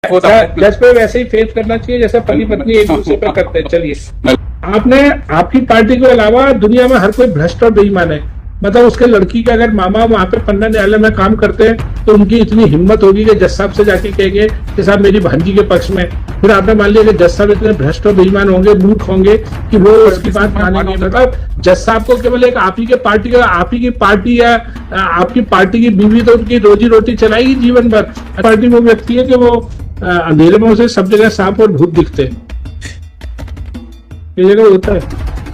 जज पे वैसे ही फेस करना चाहिए जैसे पति पत्नी एक दूसरे पे करते हैं। चलिए, आपकी पार्टी के अलावा दुनिया में हर कोई भ्रष्ट और बेईमान है। मतलब उसके लड़की के अगर मामा वहां पे पन्ना न्यायालय में काम करते हैं तो उनकी इतनी हिम्मत होगी कि जज साहब से जाके कहेंगे कि साहब मेरी भांजी के पक्ष में। फिर आपने मान लिया कि जज साहब इतने भ्रष्ट और बेईमान होंगे, मूर्ख होंगे कि वो उसकी बात मानेंगे। मतलब जज साहब को केवल एक आप ही की पार्टी या आपकी पार्टी की बीवी तो उनकी रोजी रोटी चलाएगी जीवन भर। पार्टी वो व्यक्ति है कि वो अंधेरे में उसे सब जगह सांप और भूत दिखते हैं। ये जगह होता है,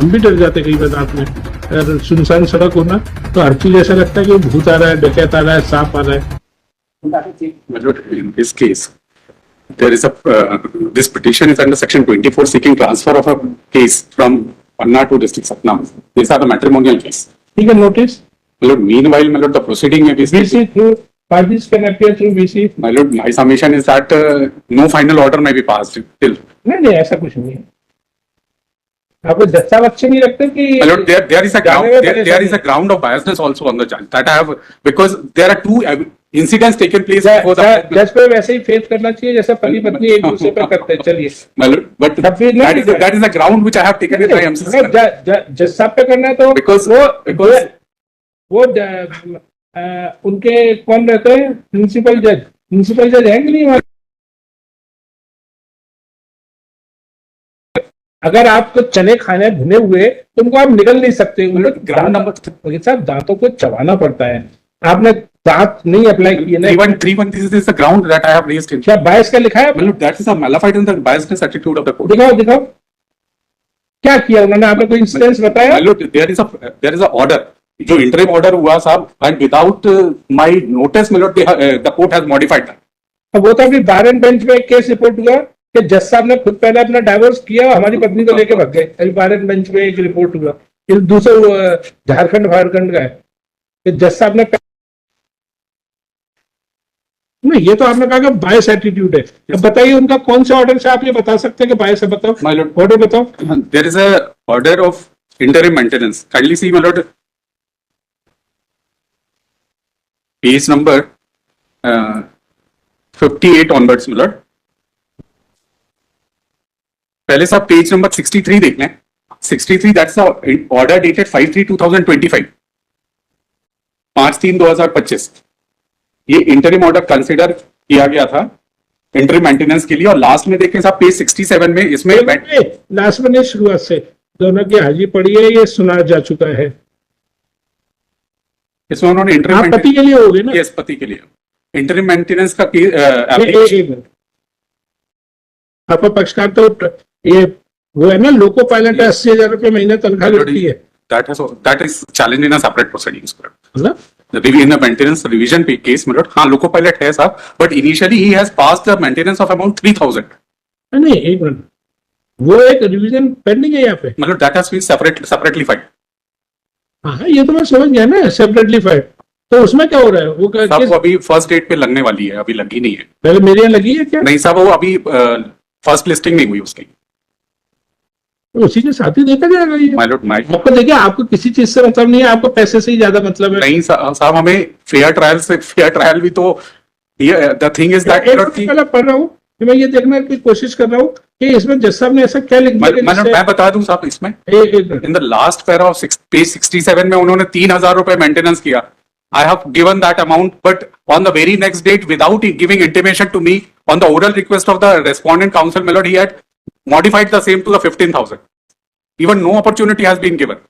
हम भी डर जाते कई बार रात में। अगर सुनसान सड़क हो ना तो हर चीज ऐसा लगता है कि भूत आ रहा है, डकैत आ रहा है, सांप आ रहा है। In this case, there is this petition is under section 24 seeking transfer of a case from Panna to district Satna. These are the matrimonial case. ठीक है, notice. My lord, meanwhile, my lord, the proceeding is VC through parties can appear through VC. My lord, my submission is that no final order may be passed till. नहीं, ऐसा कुछ नहीं है। आपको जज साहब अच्छे नहीं लगते कि My lord, there is a ground of biasness also on the judge that I have, because there are two incidents taken place before the जज पे वैसे ही फेस करना चाहिए जैसे पति पत्नी एक दूसरे पे करते हैं। चलिए, my lord, but that is the ground which I have taken with my MC. जज साहब पे करना है तो because वो उनके कौन रहते हैं? प्रिंसिपल जज है कि नहीं? अगर आपको चने खाने भुने हुए तो उनको आप निगल नहीं सकते। ग्राउंड नंबर साहब दांतों को चबाना पड़ता है। आपने दांत नहीं अप्लाई किए ना। 3131, this is the ground that I have raised in. क्या बायस का लिखा है? That is a malafide in the biasness attitude of the court. दिखाओ क्या किया उन्होंने? आपने कोई इंसिडेंस बताया? There is a order जो interim order हुआ साहब, and without my notice, the court has modified that. वो तो अभी बार एंड बेंच में एक केस रिपोर्ट हुआ कि जज साहब ने खुद पहले अपना डाइवोर्स किया, हमारी पत्नी को लेके भाग गए। अभी बार एंड बेंच में एक रिपोर्ट हुआ। दूसरा झारखंड का है कि जज साहब ने नहीं, ये तो आपने कहा कि बायस एटीट्यूड है। अब बताइए उनका कौन से ऑर्डर से आप ये बता सकते हैं कि बायस है? बताओ my lord, ऑर्डर बताओ। there is a order of interim maintenance. Kindly see my lord, page number 58 onwards, my lord. पहले साहब पेज नंबर 63 देख लें। 63, that's the order dated 5/3/2025, 5/3/2025। ये इंटरिम ऑर्डर कंसिडर किया गया था इंटरिम मेंटेनेंस के लिए। और लास्ट में देखें साहब पेज 67 में, इसमें लास्ट में नहीं, शुरुआत से दोनों की हाजिरी पड़ी है, ये सुना जा चुका है। इसमें उन्होंने इंटरिम पति के लिए हो गए ना? यस, पति के लिए इंटरिम मेंटेनेंस का आपका पक्षकार तो ये वो है ना, लोको पायलट 80,000 रुपए महीने तनख्वाह लगती है। that is challenged in a separate proceedings. मतलब in the maintenance revision case, my lord, हाँ लोको पायलट है साहब, but initially he has passed the maintenance of amount 3,000. नहीं, एक मिनट, वो एक रिवीजन पेंडिंग है यहाँ पे। मतलब that has been separately filed. हाँ, ये तो मैं समझ गया ना, सेपरेटली फाइल। तो उसमें क्या हो रहा है? वो साहब अभी फर्स्ट डेट पे लगने वाली है, अभी लगी नहीं है। पहले मेरे यहाँ लगी है क्या? नहीं साहब, वो अभी फर्स्ट लिस्टिंग नहीं हुई उसकी। तो उसी के साथ ही देखा जाएगा ये। My lord, आपको देखिए, आपको किसी चीज से मतलब नहीं है, आपको पैसे से ही ज्यादा मतलब है। नहीं साहब, हमें फेयर ट्रायल भी तो, द थिंग इज दैट पढ़ रहा हूँ, मैं ये देखने की कोशिश कर रहा हूँ कि इसमें जज साहब ने ऐसा क्या लिख दिया। मैं बता दूं साहब, इसमें in the last para of page 67 में उन्होंने 3,000 रुपए मेंटेनेंस किया। I have given that amount, but on the very next date, without giving intimation to me, on the oral request of the respondent counsel, my lord, he had modified the same to the 15,000. Even no opportunity has been given.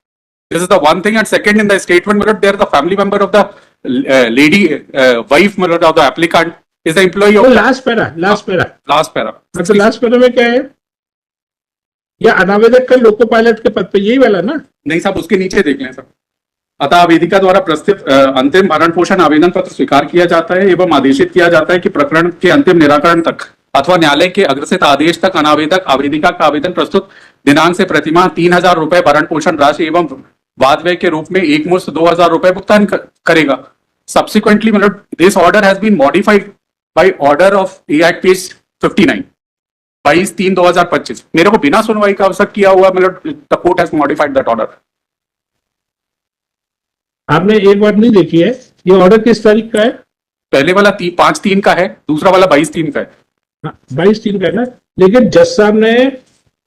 This is the one thing. And second, in the statement, my lord, there the family member of the lady, wife, my lord, of the applicant is the employee of last para. So last para में क्या है? या अनावेदक का loco pilot के पद पे, यही वाला ना? नहीं साहब, उसके नीचे देख लें साहब। अतः वेदिका द्वारा प्रस्तुत अंतिम भरण पोषण आवेदन पत्र स्वीकार किया जाता है एवं आदेशित किया जाता है कि प्रकरण के अंतिम निराकरण तक अथवा न्यायालय के अग्रसित आदेश तक अनावेदक आवेदिका का आवेदन प्रस्तुत दिनांक से प्रतिमाह 3,000 रुपए भरण पोषण राशि एवं वाद व्यय के रूप में एक मुश्त 2,000 रुपए भुगतान करेगा। सब्सिक्वेंटली मतलब this order has been modified by order of act page 59, 22/3/2025। मेरे को बिना सुनवाई का अवसर किया हुआ, मतलब the court has modified that order. आपने एक बार नहीं देखी है, ये ऑर्डर किस तारीख का है? पहले वाला 5/3 का है, दूसरा वाला 22/3 का है। 22/3 का है ना, लेकिन जज साहब ने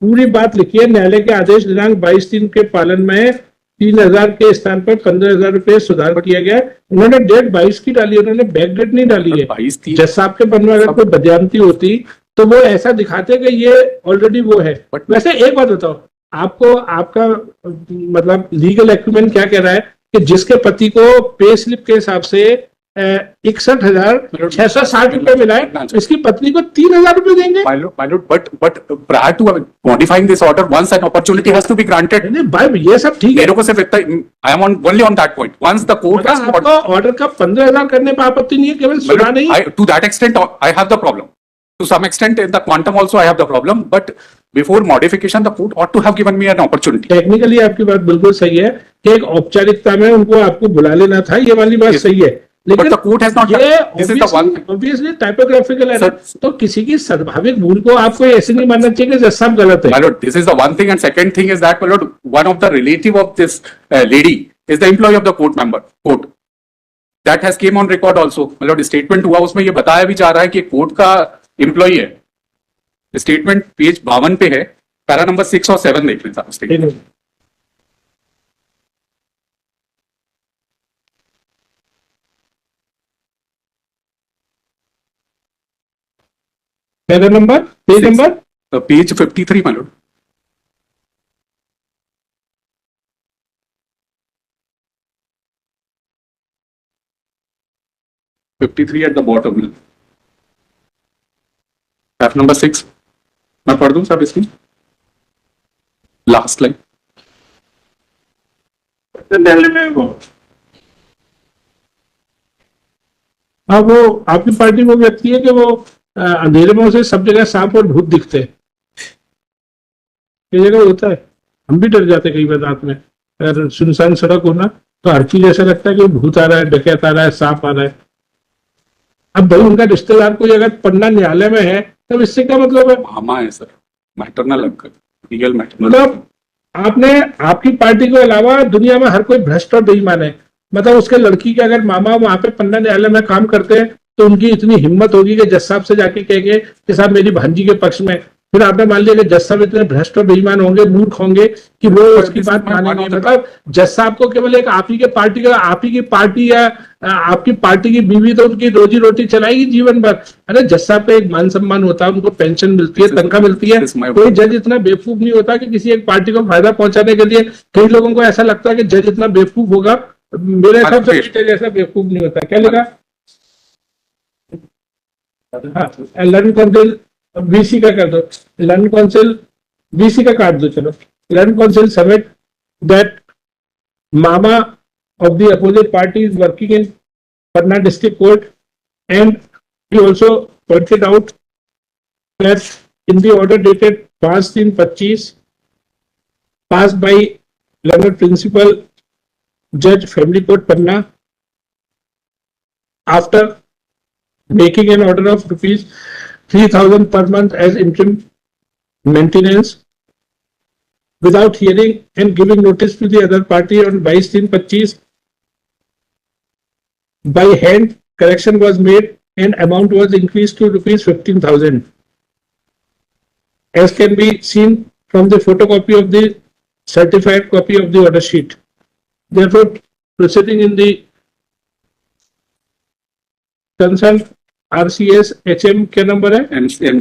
पूरी बात लिखी है, न्यायालय के आदेश दिनांक 22/3 के पालन में 3,000 के स्थान पर 15,000 रुपए सुधार किया गया। उन्होंने डेट 22 की डाली, उन्होंने बैक डेट नहीं डाली है। 22/3 जज साहब के मन में अगर कोई बदयामती होती तो वो ऐसा दिखाते कि ये ऑलरेडी वो है। वैसे एक बात बताओ, आपको आपका मतलब लीगल एक्यूमेंट क्या कह रहा है कि जिसके पति को पे स्लिप के हिसाब से 61,660 रुपए मिला है, इसकी पत्नी को 3,000 रुपए देंगे? My lord, but prior to modifying this order, once an opportunity has to be granted. नहीं भाई, ये सब ठीक है, मेरे को सिर्फ इतना, I am only on that point. Once the court has मतलब आपको ऑर्डर का 15,000 करने पर आपत्ति नहीं है, केवल सुना नहीं? to that extent, I have the problem. To some extent, in the quantum also, I have the problem. But before modification, the court ought to have given me an opportunity. Technically आपकी बात बिल्कुल सही है कि एक औपचारिकता में उनको आपको बुला लेना था, ये वाली बात सही है, लेकिन the court has not ये done. This is the one. obviously typographical है, Sir, तो किसी की स्वाभाविक भूल को आपको ऐसे नहीं मानना चाहिए कि जज साहब गलत है। My lord, this is the one thing, and second thing is that, my lord, one of the relative of this lady is the employee of the court. That has came on record also. My lord, statement हुआ, उसमें ये बताया भी जा रहा है कि court का एम्प्लॉई है। स्टेटमेंट पेज 52 पे है, पैरा नंबर 6 और 7 देख लें साहब statement. Para number, page number page 53, my lord. at the bottom. Paragraph number 6. मैं पढ़ दूं साहब इसकी लास्ट लाइन? दिल्ली में वो आपकी पार्टी वो व्यक्ति है कि वो अंधेरे में उसे सब जगह सांप और भूत दिखते हैं। ये जगह होता है, हम भी डर जाते कई बार रात में, अगर सुनसान सड़क हो ना तो हर चीज ऐसा लगता है कि भूत आ रहा है, डकैत आ रहा है, सांप आ रहा है। अब भाई उनका रिश्तेदार कोई अगर पन्ना न्यायालय में है तब इससे क्या मतलब है? मामा है sir, maternal uncle, real maternal. मतलब आपने, आपकी पार्टी के अलावा दुनिया में हर कोई भ्रष्ट और बेईमान है। मतलब उसके लड़की के अगर मामा वहां पे पन्ना न्यायालय में काम करते हैं तो उनकी इतनी हिम्मत होगी कि जज साहब से जाके कहेंगे कि साहब मेरी भांजी के पक्ष में, फिर आपने मान लिया कि जज साहब इतने भ्रष्ट और बेईमान होंगे, मूर्ख होंगे कि वो उसकी बात मानेंगे। मतलब जज साहब को केवल एक आप ही के पार्टी का, आप ही की पार्टी या आपकी पार्टी की बीवी तो उनकी रोजी रोटी चलाएगी जीवन भर। अरे जज साहब का एक मान सम्मान होता है, उनको पेंशन मिलती है, तनख्वाह मिलती है। कोई जज इतना बेवकूफ नहीं होता कि किसी एक पार्टी को फायदा पहुंचाने के लिए। कई लोगों को ऐसा लगता है कि जज इतना बेवकूफ होगा, मेरे हिसाब से जज ऐसा बेवकूफ नहीं होता। क्या लिखा? लर्न काउंसिल बीसी का कर दो, लर्न काउंसिल बीसी का काट दो, चलो। Learn council submit that mama of the opposite party is working in Patna District Court, and he also pointed out that in the order dated 5/3/25 passed by learned Principal Judge Family Court Patna, after making an order of rupees 3,000 per month as interim maintenance without hearing and giving notice to the other party on 22/3/25, by hand correction was made and amount was increased to rupees 15,000, as can be seen from the photocopy of the certified copy of the order sheet. Therefore, proceeding in the concerned RCS HM क्या number है?